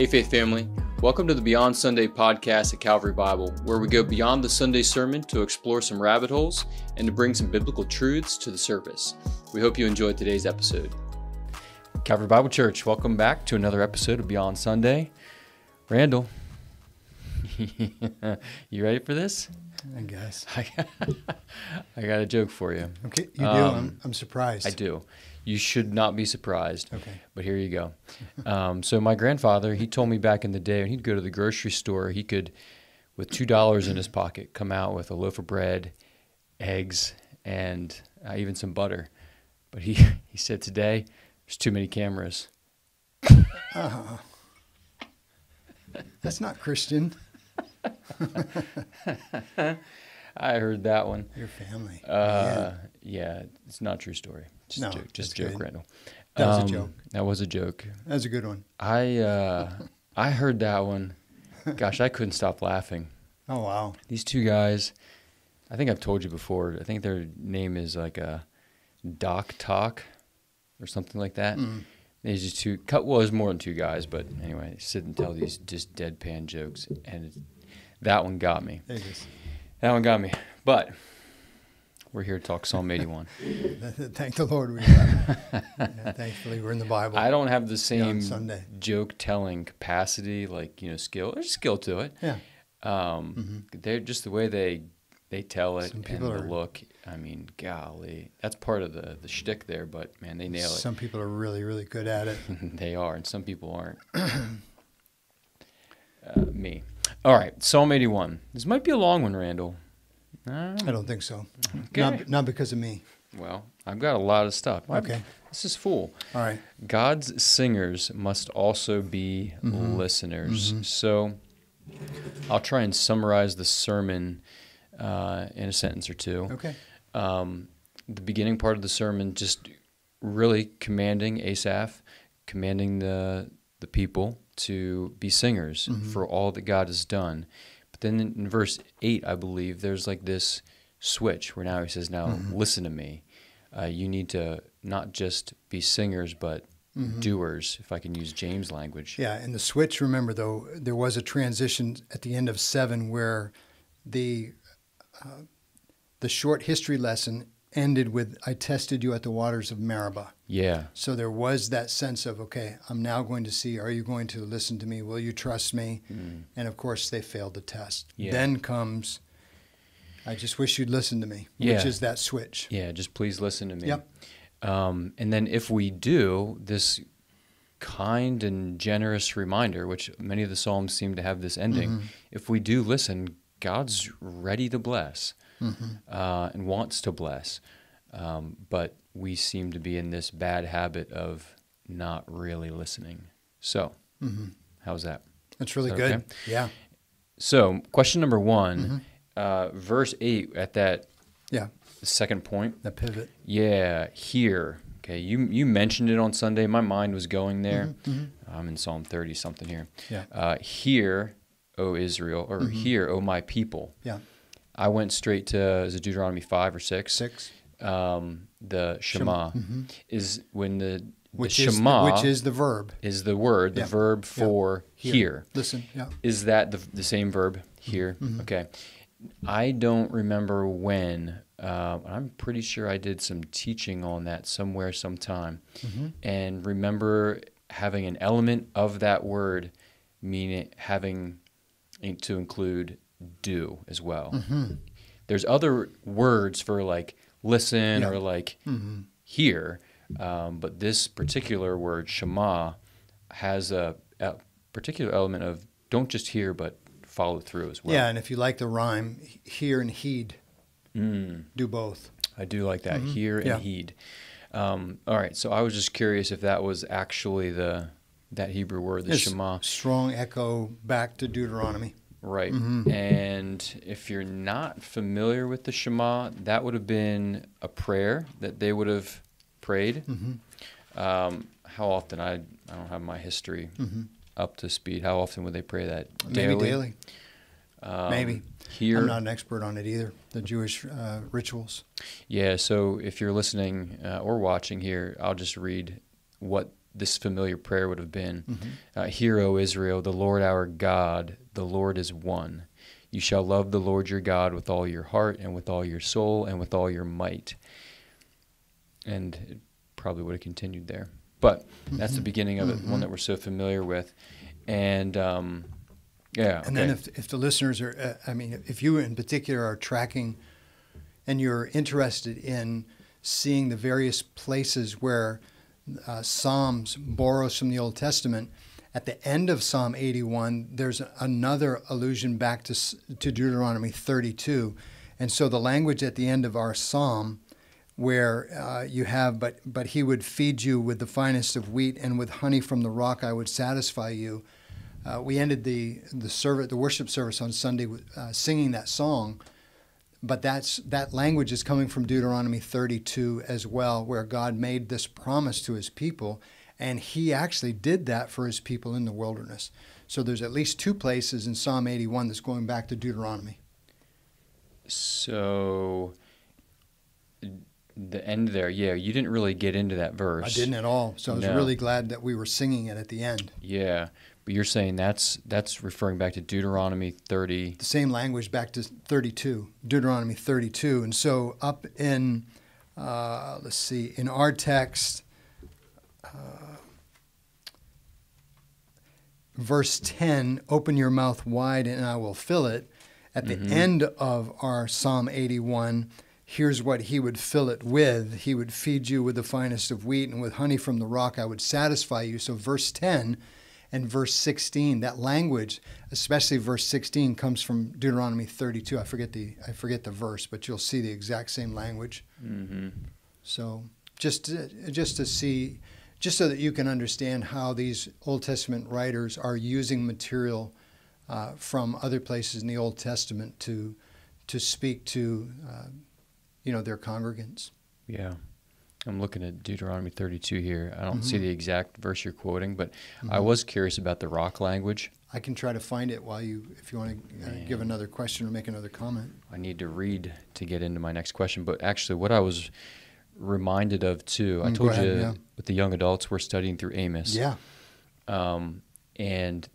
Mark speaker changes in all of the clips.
Speaker 1: Hey Faith Family, welcome to the Beyond Sunday podcast at Calvary Bible, where we go beyond the Sunday sermon to explore some rabbit holes and to bring some biblical truths to the surface. We hope you enjoyed today's episode. Calvary Bible Church, welcome back to another episode of Beyond Sunday. Randall, you ready for this?
Speaker 2: I guess.
Speaker 1: I got a joke for you.
Speaker 2: Okay, you do? I'm surprised.
Speaker 1: I do. You should not be surprised.
Speaker 2: Okay.
Speaker 1: But here you go. So my grandfather, he told me back in the day when he'd go to the grocery store, he could, with $2 in his pocket, come out with a loaf of bread, eggs, and even some butter. But he said today, there's too many cameras.
Speaker 2: That's not Christian.
Speaker 1: I heard that one.
Speaker 2: Your family.
Speaker 1: Yeah, it's not a true story. Just a joke, Randall.
Speaker 2: That was a joke.
Speaker 1: That was a joke.
Speaker 2: That was a good one.
Speaker 1: I heard that one. Gosh, I couldn't stop laughing.
Speaker 2: Oh, wow.
Speaker 1: These two guys, I think I've told you before, I think their name is like a Doc Talk or something like that. There's just two, well, there's more than two guys, but anyway, they sit and tell these just deadpan jokes, and that one got me.
Speaker 2: There it is.
Speaker 1: That one got me. But we're here to talk Psalm 81.
Speaker 2: Thank the Lord we got. Thankfully, we're in the Bible.
Speaker 1: I don't have the same joke-telling capacity, like, skill. There's skill to it.
Speaker 2: Yeah.
Speaker 1: They're just the way they tell it and the look. I mean, golly, that's part of the shtick there, but, man, they nail it.
Speaker 2: Some people are really, really good at it.
Speaker 1: They are, and some people aren't. Me. All right, Psalm 81. This might be a long one, Randall.
Speaker 2: I don't think so.
Speaker 1: Okay.
Speaker 2: Not because of me.
Speaker 1: Well, I've got a lot of stuff.
Speaker 2: Okay.
Speaker 1: This is full.
Speaker 2: All right.
Speaker 1: God's singers must also be listeners. So I'll try and summarize the sermon in a sentence or two.
Speaker 2: Okay.
Speaker 1: The beginning part of the sermon just really commanding Asaph, commanding the people to be singers for all that God has done. But then in verse 8, I believe, there's like this switch where now he says, now listen to me. You need to not just be singers, but doers, if I can use James' language.
Speaker 2: Yeah, and the switch, remember, though, there was a transition at the end of 7 where the short history lesson ended with, I tested you at the waters of Meribah.
Speaker 1: Yeah.
Speaker 2: So there was that sense of, okay, I'm now going to see, are you going to listen to me? Will you trust me? And, of course, they failed the test. Yeah. Then comes, I just wish you'd listen to me, which is that switch.
Speaker 1: Yeah, just please listen to me.
Speaker 2: Yep.
Speaker 1: And then if we do, this kind and generous reminder, which many of the Psalms seem to have this ending, if we do listen, God's ready to bless. And wants to bless, but we seem to be in this bad habit of not really listening. So, how's that?
Speaker 2: That's really good.
Speaker 1: Okay?
Speaker 2: Yeah.
Speaker 1: So, question number 1, verse 8 at that second point.
Speaker 2: The pivot.
Speaker 1: Yeah, here. Okay, you mentioned it on Sunday. My mind was going there. I'm in Psalm 30-something here.
Speaker 2: Yeah.
Speaker 1: Hear, O Israel, or hear, O my people.
Speaker 2: Yeah.
Speaker 1: I went straight to, is it Deuteronomy 5 or 6?
Speaker 2: 6.
Speaker 1: The Shema is when the
Speaker 2: Shema, which is the verb,
Speaker 1: is the word, the verb for hear.
Speaker 2: Listen. Yeah.
Speaker 1: Is that the same verb, hear? Okay. I don't remember when. I'm pretty sure I did some teaching on that somewhere, sometime, and remember having an element of that word, meaning having to include do as well. There's other words for like listen or like hear, but this particular word, Shema, has a particular element of don't just hear, but follow through as well.
Speaker 2: Yeah, and if you like the rhyme, hear and heed, do both.
Speaker 1: I do like that, hear and heed. All right, so I was just curious if that was actually that Hebrew word, the Shema.
Speaker 2: Strong echo back to Deuteronomy.
Speaker 1: Right. And if you're not familiar with the Shema, that would have been a prayer that they would have prayed. How often? I don't have my history up to speed. How often would they pray that? Daily?
Speaker 2: Maybe daily. Maybe.
Speaker 1: Here,
Speaker 2: I'm not an expert on it either, the Jewish rituals.
Speaker 1: Yeah, so if you're listening or watching here, I'll just read what this familiar prayer would have been. Hear, O Israel, the Lord our God, the Lord is one. You shall love the Lord your God with all your heart and with all your soul and with all your might. And it probably would have continued there. But that's the beginning of it, one that we're so familiar with. And yeah.
Speaker 2: And then if the listeners are, if you in particular are tracking and you're interested in seeing the various places where Psalms borrows from the Old Testament, at the end of Psalm 81, there's another allusion back to Deuteronomy 32. And so the language at the end of our psalm where you have, but he would feed you with the finest of wheat, and with honey from the rock I would satisfy you. We ended the worship service on Sunday singing that song, but that language is coming from Deuteronomy 32 as well, where God made this promise to his people, and he actually did that for his people in the wilderness. So there's at least two places in Psalm 81 that's going back to Deuteronomy.
Speaker 1: So the end there, yeah, you didn't really get into that verse.
Speaker 2: I didn't at all. So I was really glad that we were singing it at the end.
Speaker 1: Yeah, but you're saying that's referring back to Deuteronomy 30.
Speaker 2: The same language back to 32, Deuteronomy 32. And so up in, let's see, in our text, verse 10, open your mouth wide and I will fill it. At the end of our Psalm 81, here's what he would fill it with. He would feed you with the finest of wheat, and with honey from the rock I would satisfy you. So verse 10 and verse 16, that language, especially verse 16, comes from Deuteronomy 32. I forget the verse, but you'll see the exact same language. So just to see, just so that you can understand how these Old Testament writers are using material from other places in the Old Testament to speak to their congregants.
Speaker 1: Yeah. I'm looking at Deuteronomy 32 here. I don't see the exact verse you're quoting, but I was curious about the rock language.
Speaker 2: I can try to find it if you want to give another question or make another comment.
Speaker 1: I need to read to get into my next question, but actually what I was reminded of too, I told you with the young adults we're studying through Amos.
Speaker 2: Yeah.
Speaker 1: And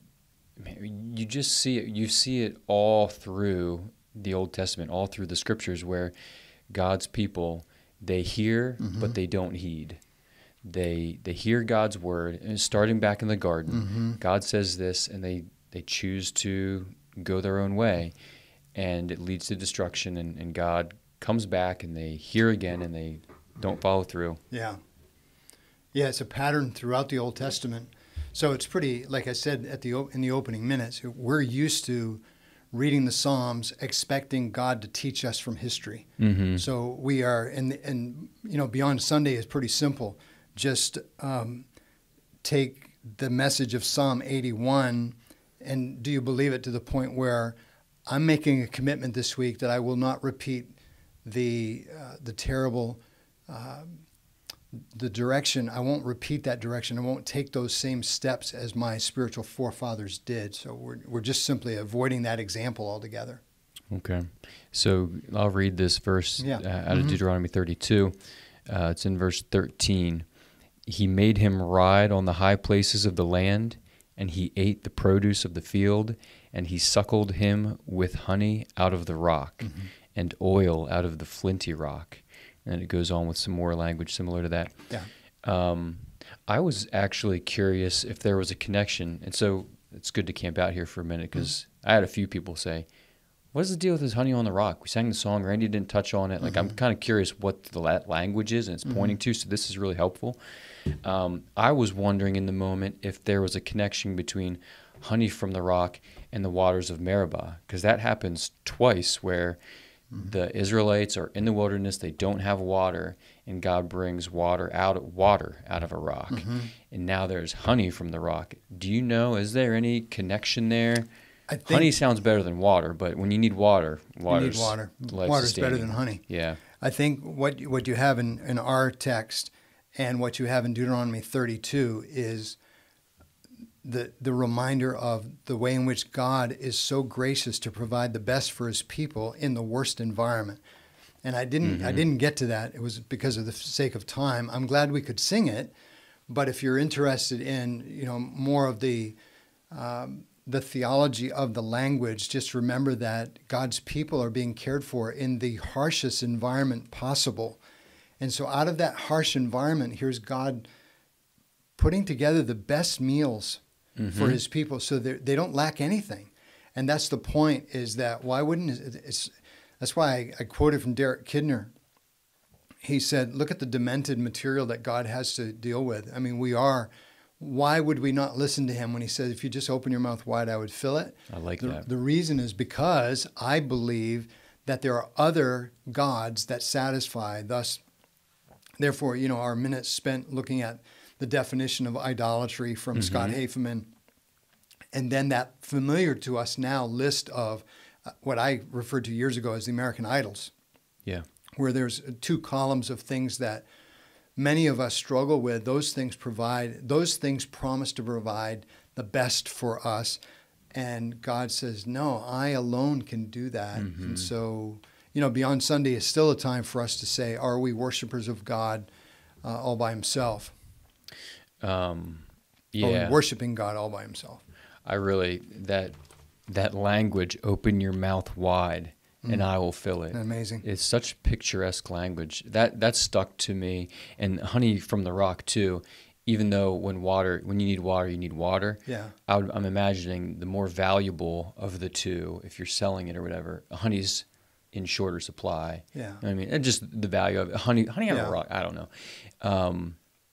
Speaker 1: you just see it. You see it all through the Old Testament, all through the scriptures, where God's people, they hear, but they don't heed. They hear God's word, and starting back in the garden, God says this, and they choose to go their own way, and it leads to destruction, and God comes back, and they hear again, and they don't follow through.
Speaker 2: Yeah. Yeah, it's a pattern throughout the Old Testament. So it's pretty, like I said in the opening minutes, we're used to reading the Psalms expecting God to teach us from history. So we are, and Beyond Sunday is pretty simple. Just take the message of Psalm 81 and do you believe it to the point where I'm making a commitment this week that I will not repeat the terrible the direction. I won't repeat that direction. I won't take those same steps as my spiritual forefathers did. So we're just simply avoiding that example altogether.
Speaker 1: Okay. So I'll read this verse out of Deuteronomy 32. It's in verse 13. He made him ride on the high places of the land, and he ate the produce of the field, and he suckled him with honey out of the rock, and oil out of the flinty rock. And it goes on with some more language similar to that.
Speaker 2: Yeah.
Speaker 1: I was actually curious if there was a connection. And so it's good to camp out here for a minute because I had a few people say, what is the deal with this honey on the rock? We sang the song, Randy didn't touch on it. Like I'm kind of curious what the language is and it's pointing to, so this is really helpful. I was wondering in the moment if there was a connection between honey from the rock and the waters of Meribah, because that happens twice where the Israelites are in the wilderness, they don't have water, and God brings water out of a rock. And now there's honey from the rock. Do you know, is there any connection there?
Speaker 2: I think
Speaker 1: honey sounds better than water, but when you need water,
Speaker 2: water's better than honey.
Speaker 1: Yeah.
Speaker 2: I think what you have in our text and what you have in Deuteronomy 32 is the reminder of the way in which God is so gracious to provide the best for his people in the worst environment. And I didn't get to that. It was because of the sake of time. I'm glad we could sing it, But if you're interested in, more of the theology of the language, just remember that God's people are being cared for in the harshest environment possible. And so out of that harsh environment, here's God putting together the best meals for his people so they don't lack anything. And that's the point, is that why wouldn't it? That's why I quoted from Derek Kidner. He said, look at the demented material that God has to deal with. I mean, why would we not listen to him when he says, if you just open your mouth wide, I would fill it?
Speaker 1: I like that.
Speaker 2: The reason is because I believe that there are other gods that satisfy. Therefore, our minutes spent looking at the definition of idolatry from Scott Haferman, and then that familiar to us now list of what I referred to years ago as the American Idols.
Speaker 1: Yeah.
Speaker 2: Where there's 2 columns of things that many of us struggle with. Those things promise to provide the best for us. And God says, no, I alone can do that. And so, Beyond Sunday is still a time for us to say, are we worshipers of God all by himself? Are we worshiping God all by himself?
Speaker 1: I really, that language, open your mouth wide and I will fill it.
Speaker 2: Amazing.
Speaker 1: It's such picturesque language. That stuck to me. And honey from the rock too, even though when you need water, you need water.
Speaker 2: Yeah.
Speaker 1: I'm imagining the more valuable of the two, if you're selling it or whatever, honey's in shorter supply.
Speaker 2: Yeah.
Speaker 1: I mean, and just the value of it. Honey on a rock, I don't know.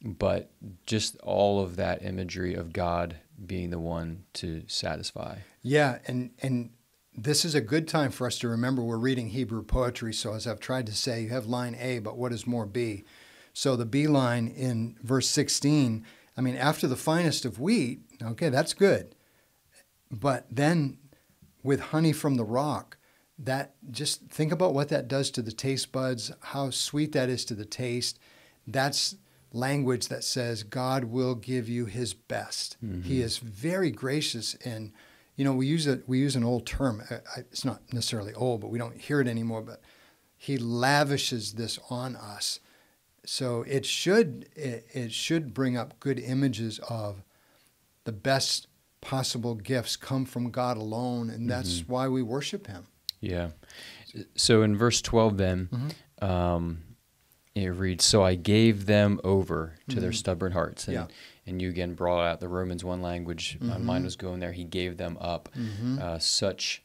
Speaker 1: But just all of that imagery of God being the one to satisfy.
Speaker 2: Yeah, and this is a good time for us to remember we're reading Hebrew poetry. So as I've tried to say, you have line A, but what is more B? So the B line in verse 16, after the finest of wheat, okay, that's good. But then with honey from the rock, that just think about what that does to the taste buds, how sweet that is to the taste. That's language that says God will give you his best. He is very gracious, and we use an old term. It's not necessarily old, but we don't hear it anymore. But he lavishes this on us, so it should bring up good images of the best possible gifts come from God alone, and that's why we worship him.
Speaker 1: Yeah. So in verse 12, then. It reads, so I gave them over to their stubborn hearts. And you again brought out the Romans 1 language. My mind was going there. He gave them up. Such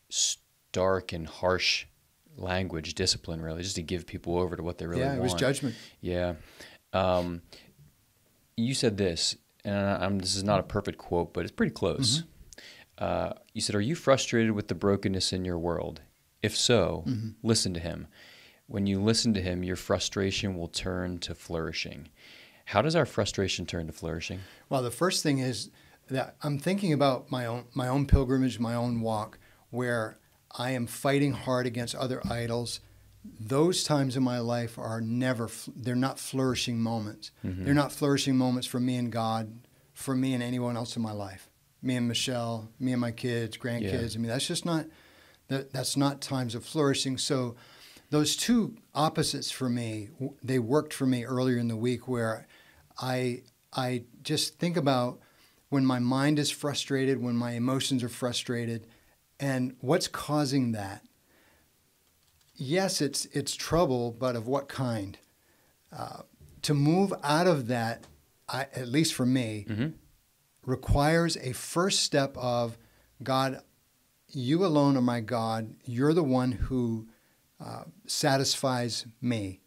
Speaker 1: stark and harsh language, discipline, really, just to give people over to what they really want.
Speaker 2: Yeah, it was judgment.
Speaker 1: Yeah. You said this, and this is not a perfect quote, but it's pretty close. You said, are you frustrated with the brokenness in your world? If so, listen to him. When you listen to him, your frustration will turn to flourishing. How does our frustration turn to flourishing? Well,
Speaker 2: the first thing is that I'm thinking about my own pilgrimage, my own walk, where I am fighting hard against other idols. Those times in my life they're not flourishing moments. They're not flourishing moments for me and God, for me and anyone else in my life. Me and Michelle, me and my kids, grandkids. Yeah. That's not times of flourishing. So those 2 opposites for me, they worked for me earlier in the week, where I just think about when my mind is frustrated, when my emotions are frustrated, and what's causing that. Yes, it's trouble, but of what kind? To move out of that, at least for me, requires a first step of, God, you alone are my God. You're the one who satisfies me.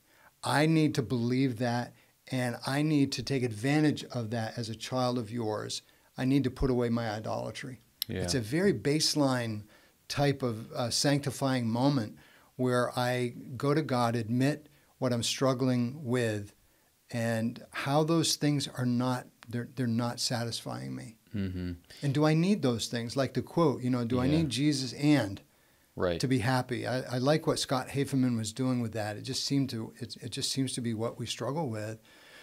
Speaker 2: I need to believe that, and I need to take advantage of that as a child of yours. I need to put away my idolatry. Yeah. It's a very baseline type of sanctifying moment where I go to God, admit what I'm struggling with, and how those things are not, they're not satisfying me. And do I need those things? Like the quote, do I need Jesus to be happy? I like what Scott Haferman was doing with that. It just seems to be what we struggle with.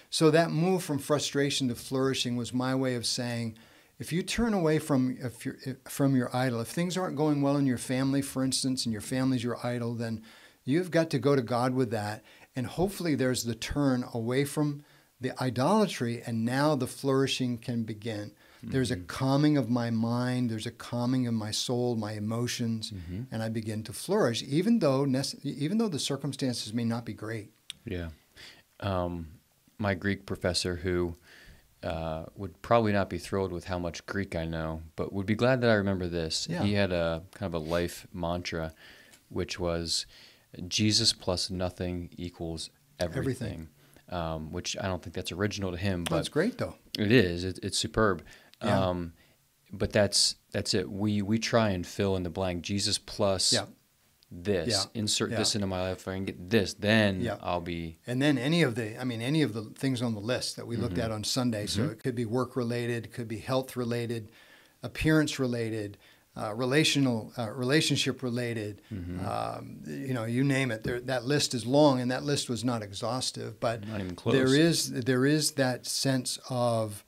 Speaker 2: So that move from frustration to flourishing was my way of saying, if you turn away from your idol, if things aren't going well in your family, for instance, and your family's your idol, then you've got to go to God with that. And hopefully there's the turn away from the idolatry, and now the flourishing can begin. There's a calming of my mind. There's a calming of my soul, my emotions, and I begin to flourish, even though the circumstances may not be great.
Speaker 1: Yeah. My Greek professor, who would probably not be thrilled with how much Greek I know, but would be glad that I remember this.
Speaker 2: Yeah.
Speaker 1: He had a kind of a life mantra, which was Jesus plus nothing equals everything. Which I don't think that's original to him. But
Speaker 2: that's great, though.
Speaker 1: It is. It's superb.
Speaker 2: Yeah.
Speaker 1: But that's it. We try and fill in the blank. Jesus plus this.
Speaker 2: Yeah.
Speaker 1: Insert this into my life. If I can get this, then I'll be.
Speaker 2: And then any of the things on the list that we looked at on Sunday. So it could be work related, it could be health related, appearance related, relationship related. You name it. That list is long, and that list was not exhaustive. But
Speaker 1: not even close.
Speaker 2: There is that sense of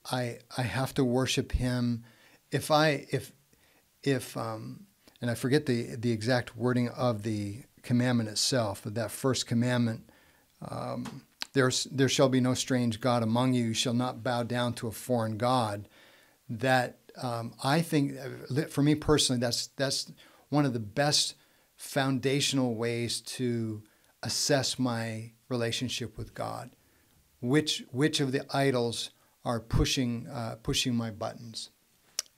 Speaker 2: I have to worship Him. If and I forget the exact wording of the commandment itself, but that first commandment, there shall be no strange God among you. You shall not bow down to a foreign god. That I think, for me personally, that's one of the best foundational ways to assess my relationship with God. Which of the idols are pushing my buttons,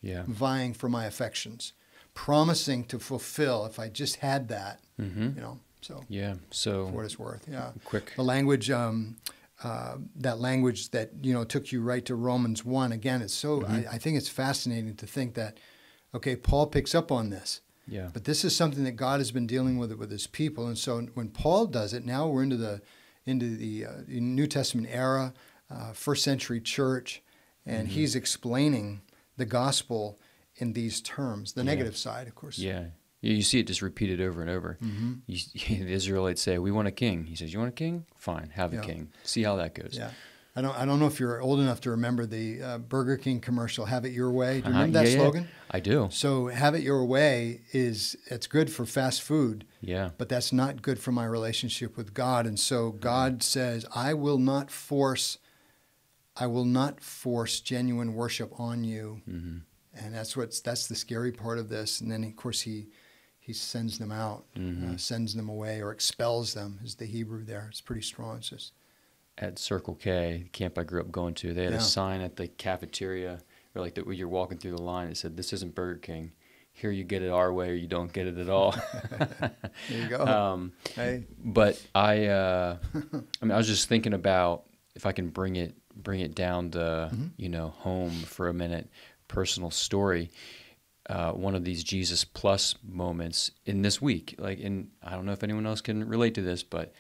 Speaker 2: vying for my affections, promising to fulfill if I just had that, So
Speaker 1: so
Speaker 2: for what it's worth,
Speaker 1: quick.
Speaker 2: The language, that language that took you right to Romans 1. Again, it's so I think it's fascinating to think that, okay, Paul picks up on this.
Speaker 1: Yeah.
Speaker 2: But this is something that God has been dealing with his people, and so when Paul does it, now we're into the New Testament era, first century church, and he's explaining the gospel in these terms. The negative side, of course.
Speaker 1: Yeah. You see it just repeated over and over. The Israelites say, "We want a king." He says, "You want a king? Fine, have a king. See how that goes."
Speaker 2: Yeah. I don't know if you're old enough to remember the Burger King commercial, "Have it your way." Do you remember that slogan?
Speaker 1: Yeah. I do.
Speaker 2: So "Have it your way" it's good for fast food.
Speaker 1: Yeah.
Speaker 2: But that's not good for my relationship with God. And so God says, I will not force genuine worship on you. And that's the scary part of this. And then of course he sends them out, sends them away, or expels them is the Hebrew there. It's pretty strong. It's just
Speaker 1: at Circle K, the camp I grew up going to, they had a sign at the cafeteria, or like that when you're walking through the line, it said, "This isn't Burger King. Here you get it our way, or you don't get it at all."
Speaker 2: There you go. Hey.
Speaker 1: But I was just thinking about if I can bring it down to home for a minute. Personal story. One of these Jesus plus moments in this week, I don't know if anyone else can relate to this, but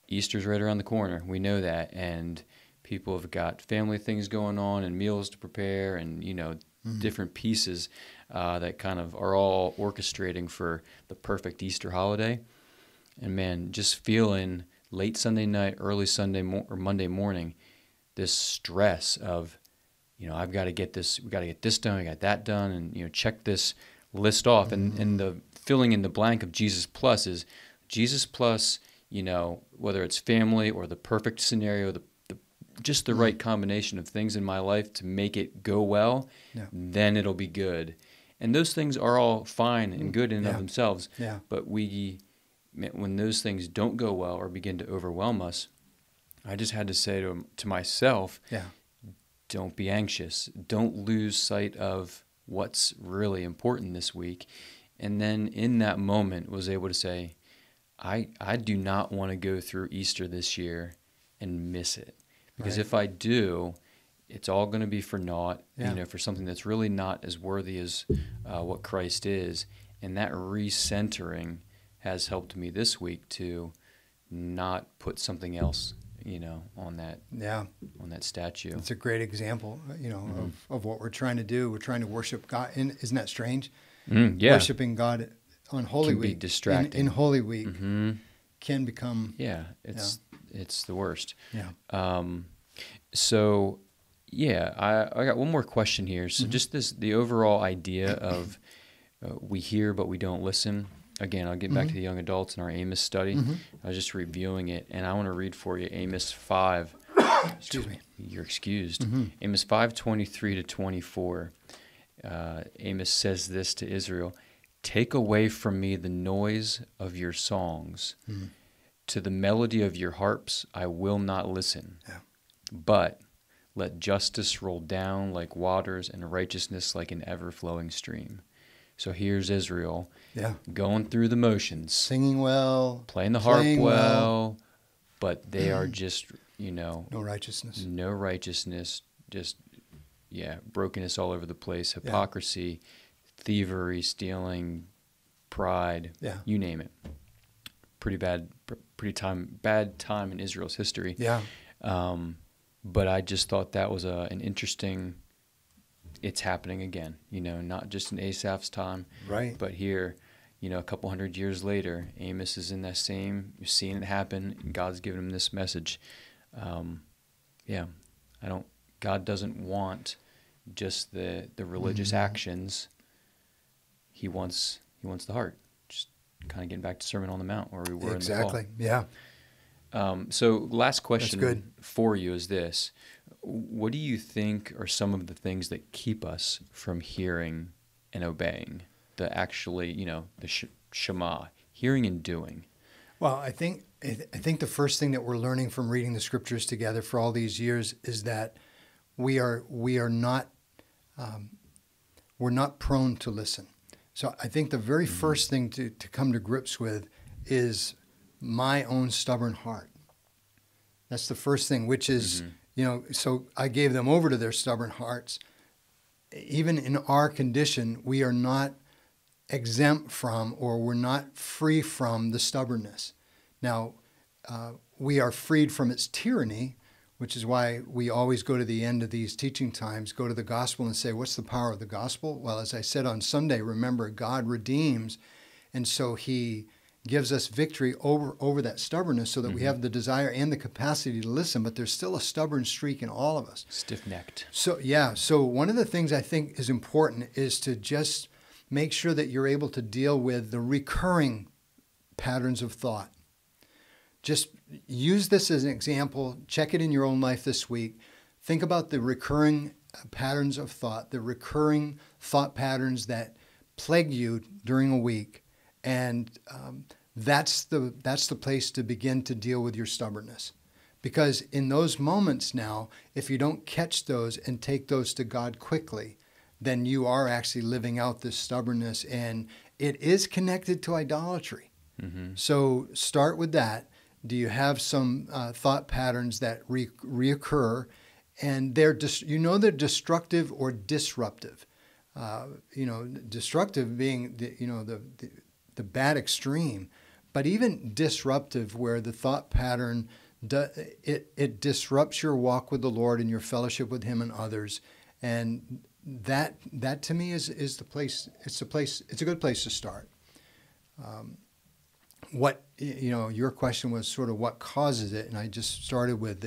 Speaker 1: Easter's right around the corner. We know that, and people have got family things going on and meals to prepare, and different pieces that kind of are all orchestrating for the perfect Easter holiday. And man, just feeling late Sunday night, early Sunday or Monday morning, this stress of, I've got to get this, we got to get this done, we got that done, and check this list off. And the filling in the blank of Jesus plus is Jesus plus, whether it's family or the perfect scenario, just the right combination of things in my life to make it go well, then it'll be good. And those things are all fine and good in and of themselves. Yeah. But when those things don't go well or begin to overwhelm us, I just had to say to myself, don't be anxious. Don't lose sight of what's really important this week. And then in that moment was able to say, I do not want to go through Easter this year and miss it. Because if I do, it's all going to be for naught, for something that's really not as worthy as what Christ is. And that recentering has helped me this week to not put something else, on that statue.
Speaker 2: It's a great example, of what we're trying to do. We're trying to worship God. Isn't that strange? Worshiping God on Holy Week,
Speaker 1: be distracting.
Speaker 2: In Holy Week can become
Speaker 1: it's the worst.
Speaker 2: Yeah.
Speaker 1: So I got one more question here. So just the overall idea of we hear but we don't listen. again, I'll get back to the young adults in our Amos study. I was just reviewing it, and I want to read for you Amos 5.
Speaker 2: Excuse me.
Speaker 1: You're excused. Amos 5:23 to 24. Amos says this to Israel: "Take away from me the noise of your songs. To the melody of your harps I will not listen.
Speaker 2: Yeah.
Speaker 1: But let justice roll down like waters and righteousness like an ever-flowing stream." So here's Israel going through the motions.
Speaker 2: Singing well.
Speaker 1: Playing the harp well. But they are just, no
Speaker 2: righteousness.
Speaker 1: No righteousness. Just, brokenness all over the place. Hypocrisy, thievery, stealing, pride. Yeah. You name it. Bad time in Israel's history. Yeah. But I just thought that was an interesting. It's happening again. Not just in Asaph's time, right? But here, a couple hundred years later, Amos is in that same. You're seeing it happen. And God's giving him this message. God doesn't want just the religious actions. He wants the heart. Just kind of getting back to Sermon on the Mount where we were in the fall.
Speaker 2: Exactly. Yeah.
Speaker 1: So last question for you is this. What do you think are some of the things that keep us from hearing and obeying? The Shema, hearing and doing.
Speaker 2: Well, I think the first thing that we're learning from reading the scriptures together for all these years is that we are not we're not prone to listen. So I think the very first thing to come to grips with is my own stubborn heart. That's the first thing, which is, so I gave them over to their stubborn hearts. Even in our condition, we are not exempt from, or we're not free from the stubbornness. Now, we are freed from its tyranny, which is why we always go to the end of these teaching times, go to the gospel and say, what's the power of the gospel? Well, as I said on Sunday, remember, God redeems, and so he gives us victory over that stubbornness so that we have the desire and the capacity to listen, but there's still a stubborn streak in all of us.
Speaker 1: Stiff-necked.
Speaker 2: So one of the things I think is important is to just make sure that you're able to deal with the recurring patterns of thought. Just use this as an example. Check it in your own life this week. Think about the recurring patterns of thought, the recurring thought patterns that plague you during a week. And that's the place to begin to deal with your stubbornness. Because in those moments now, if you don't catch those and take those to God quickly, then you are actually living out this stubbornness, and it is connected to idolatry. So start with that. Do you have some thought patterns that reoccur, and they're they're destructive or disruptive? Destructive being the bad extreme, but even disruptive, where the thought pattern it disrupts your walk with the Lord and your fellowship with Him and others, and that to me is the place. It's a good place to start. Your question was sort of what causes it, and I just started with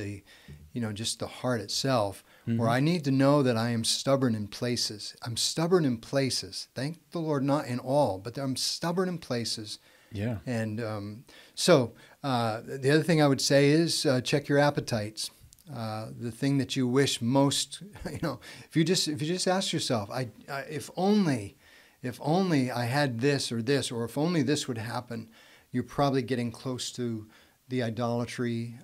Speaker 2: just the heart itself, where I need to know that I am stubborn in places. I'm stubborn in places. Thank the Lord, not in all, but I'm stubborn in places. Yeah. And so the other thing I would say is check your appetites. The thing that you wish most, if you just ask yourself, if only I had this, or if only this would happen, you're probably getting close to the idolatry,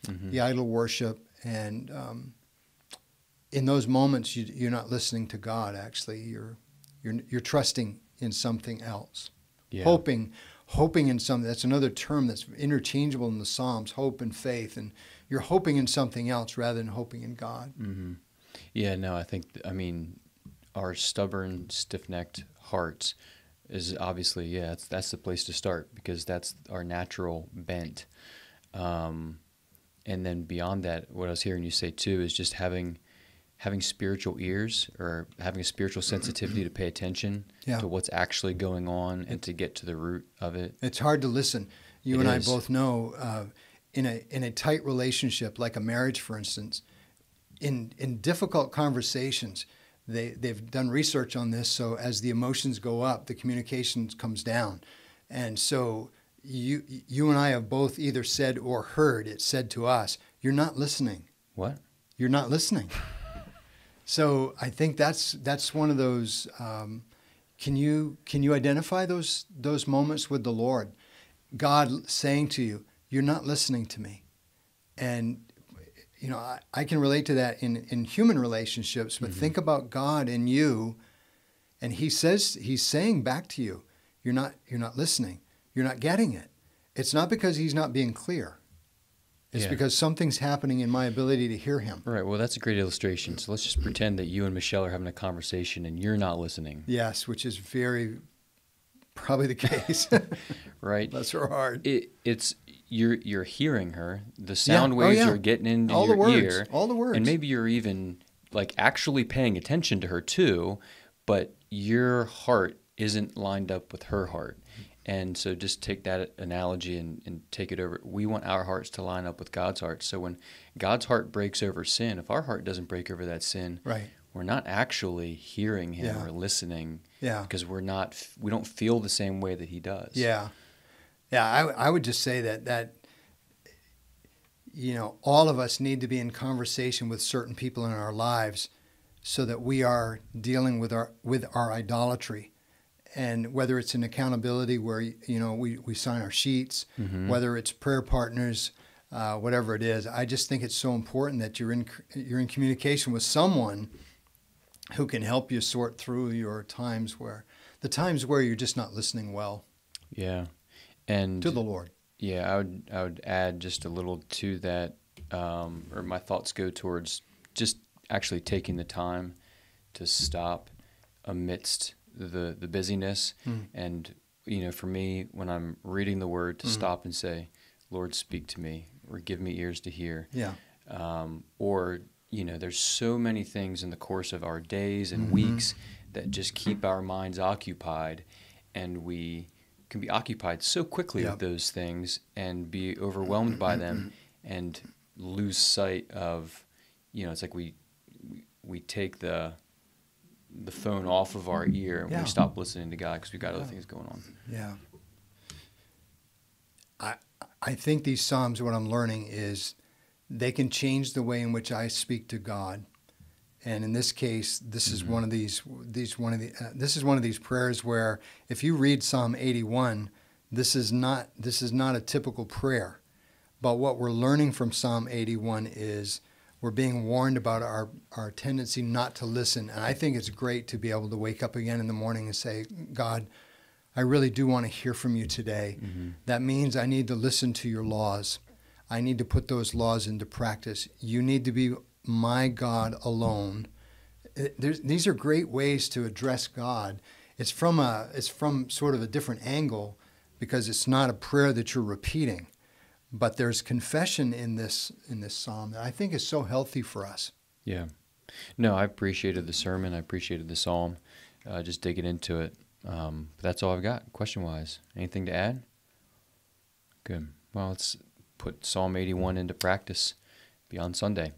Speaker 2: the idol worship, and in those moments you're not listening to God. Actually, you're trusting in something else, hoping in something. That's another term that's interchangeable in the Psalms: hope and faith, and you're hoping in something else rather than hoping in God.
Speaker 1: Yeah, no, I mean, our stubborn, stiff-necked hearts is obviously, that's the place to start, because that's our natural bent. And then beyond that, what I was hearing you say too is just having spiritual ears, or having a spiritual sensitivity to pay attention to what's actually going on and to get to the root of it.
Speaker 2: It's hard to listen. You and I both know in a tight relationship, like a marriage, for instance, in difficult conversations, they've done research on this. So as the emotions go up, the communication comes down. And so you and I have both either said or heard it said to us, "You're not listening."
Speaker 1: What?
Speaker 2: You're not listening. So I think that's one of those. Can you identify those moments with the Lord? God saying to you, "You're not listening to me," and I can relate to that in human relationships. But think about God and you, and He's saying back to you, "You're not listening. You're not getting it." It's not because He's not being clear. It's because something's happening in my ability to hear Him.
Speaker 1: Right. Well, that's a great illustration. So let's just pretend that you and Michelle are having a conversation and you're not listening.
Speaker 2: Yes, which is probably the case.
Speaker 1: Right.
Speaker 2: Bless her heart.
Speaker 1: It's you're hearing her. The sound waves are getting into
Speaker 2: all
Speaker 1: your
Speaker 2: the words,
Speaker 1: ear.
Speaker 2: All the words.
Speaker 1: And maybe you're even like actually paying attention to her too, but your heart isn't lined up with her heart. And so just take that analogy and take it over. We want our hearts to line up with God's heart. So when God's heart breaks over sin, if our heart doesn't break over that sin,
Speaker 2: right,
Speaker 1: we're not actually hearing Him or listening.
Speaker 2: Yeah.
Speaker 1: Because we don't feel the same way that He does.
Speaker 2: Yeah. Yeah, I would just say that all of us need to be in conversation with certain people in our lives so that we are dealing with our idolatry. And whether it's an accountability where we sign our sheets, whether it's prayer partners, whatever it is, I just think it's so important that you're in communication with someone who can help you sort through your times where you're just not listening well.
Speaker 1: Yeah, and
Speaker 2: to the Lord.
Speaker 1: Yeah, I would add just a little to that, or my thoughts go towards just actually taking the time to stop amidst the busyness. And for me, when I'm reading the Word, to stop and say, "Lord, speak to me," or "Give me ears to hear."
Speaker 2: Yeah.
Speaker 1: Or there's so many things in the course of our days and weeks that just keep our minds occupied, and we can be occupied so quickly with those things and be overwhelmed by them and lose sight of, it's like we take the phone off of our ear and we stop listening to God because we've got other things going on.
Speaker 2: Yeah. I think these Psalms, what I'm learning is they can change the way in which I speak to God. And in this case, this is one of these prayers where if you read Psalm 81, this is not a typical prayer. But what we're learning from Psalm 81 is we're being warned about our tendency not to listen. And I think it's great to be able to wake up again in the morning and say, "God, I really do want to hear from you today." That means I need to listen to your laws. I need to put those laws into practice. You need to be my God alone. These are great ways to address God. It's from sort of a different angle because it's not a prayer that you're repeating. But there's confession in this psalm that I think is so healthy for us.
Speaker 1: Yeah. No, I appreciated the sermon. I appreciated the psalm. Just digging into it. But that's all I've got, question-wise. Anything to add? Good. Well, let's put Psalm 81 into practice beyond Sunday.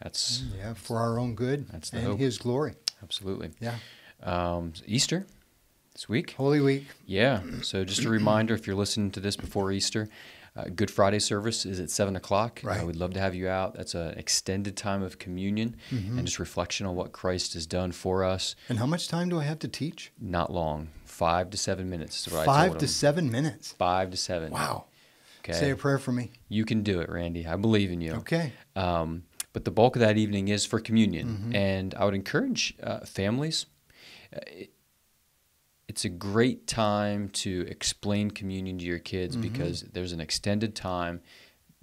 Speaker 1: That's
Speaker 2: for our own good and hope. His glory.
Speaker 1: Absolutely.
Speaker 2: Yeah.
Speaker 1: Easter this week.
Speaker 2: Holy Week.
Speaker 1: Yeah. So just a reminder, if you're listening to this before Easter, Good Friday service is at 7 o'clock.
Speaker 2: Right.
Speaker 1: We'd love to have you out. That's an extended time of communion and just reflection on what Christ has done for us.
Speaker 2: And how much time do I have to teach?
Speaker 1: Not long. 5 to 7 minutes is what I told
Speaker 2: 5 to 7 minutes?
Speaker 1: 5 to 7.
Speaker 2: Wow.
Speaker 1: Okay.
Speaker 2: Say a prayer for me.
Speaker 1: You can do it, Randy. I believe in you.
Speaker 2: Okay.
Speaker 1: But the bulk of that evening is for communion. And I would encourage families. It's a great time to explain communion to your kids because there's an extended time,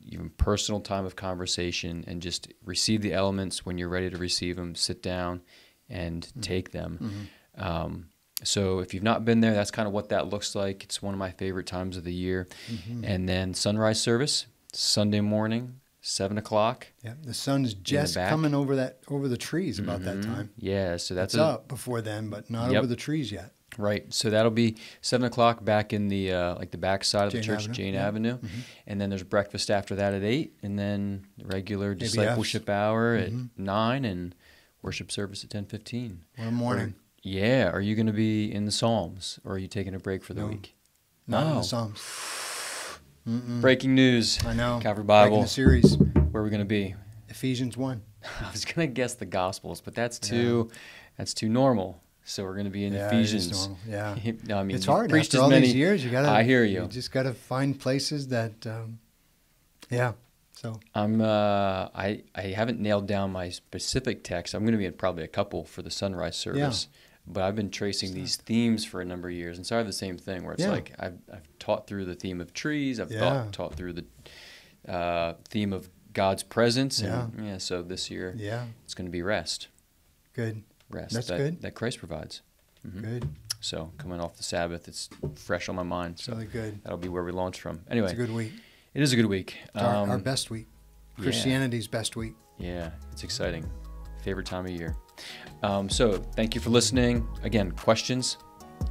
Speaker 1: even personal time of conversation, and just receive the elements when you're ready to receive them. Sit down and take them. So if you've not been there, that's kind of what that looks like. It's one of my favorite times of the year. And then sunrise service, Sunday morning, 7 o'clock.
Speaker 2: Yeah, the sun's just coming over the trees about that time.
Speaker 1: Yeah, so that's
Speaker 2: up before then, but not over the trees yet.
Speaker 1: Right, so that'll be 7 o'clock back in the the back side of the church, Jane Avenue, and then there's breakfast after that at 8, and then the regular discipleship hour at 9, and worship service at 10:15.
Speaker 2: What a morning.
Speaker 1: Yeah. Are you going to be in the Psalms, or are you taking a break for the week?
Speaker 2: Not in the Psalms.
Speaker 1: Breaking news.
Speaker 2: I know.
Speaker 1: Calvary Bible.
Speaker 2: Breaking the series.
Speaker 1: Where are we going to be?
Speaker 2: Ephesians 1.
Speaker 1: I was going to guess the Gospels, but that's too normal. So we're going to be in Ephesians.
Speaker 2: It is normal. Yeah.
Speaker 1: No, I mean,
Speaker 2: it's hard. After all these years, I hear you. You just got to find places that, So
Speaker 1: I haven't nailed down my specific text. I'm going to be in probably a couple for the sunrise service. Yeah. But I've been tracing these themes for a number of years, and so I have the same thing where it's like I've taught through the theme of trees. I've taught through the theme of God's presence. And, so this year it's going to be rest.
Speaker 2: Good.
Speaker 1: Rest.
Speaker 2: That's good.
Speaker 1: That Christ provides. Mm-hmm.
Speaker 2: Good.
Speaker 1: So coming off the Sabbath, it's fresh on my mind. So
Speaker 2: really good.
Speaker 1: That'll be where we launch from. Anyway.
Speaker 2: It's a good week.
Speaker 1: It is a good week.
Speaker 2: It's our best week. Christianity's best week.
Speaker 1: Yeah, it's exciting. Favorite time of year. So thank you for listening. Again, questions,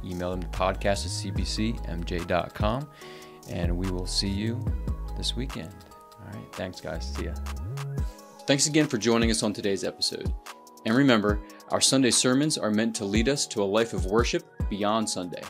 Speaker 1: email them to podcast@cbcmj.com, and we will see you this weekend. All right. Thanks, guys. See ya. Thanks again for joining us on today's episode. And remember, our Sunday sermons are meant to lead us to a life of worship beyond Sunday.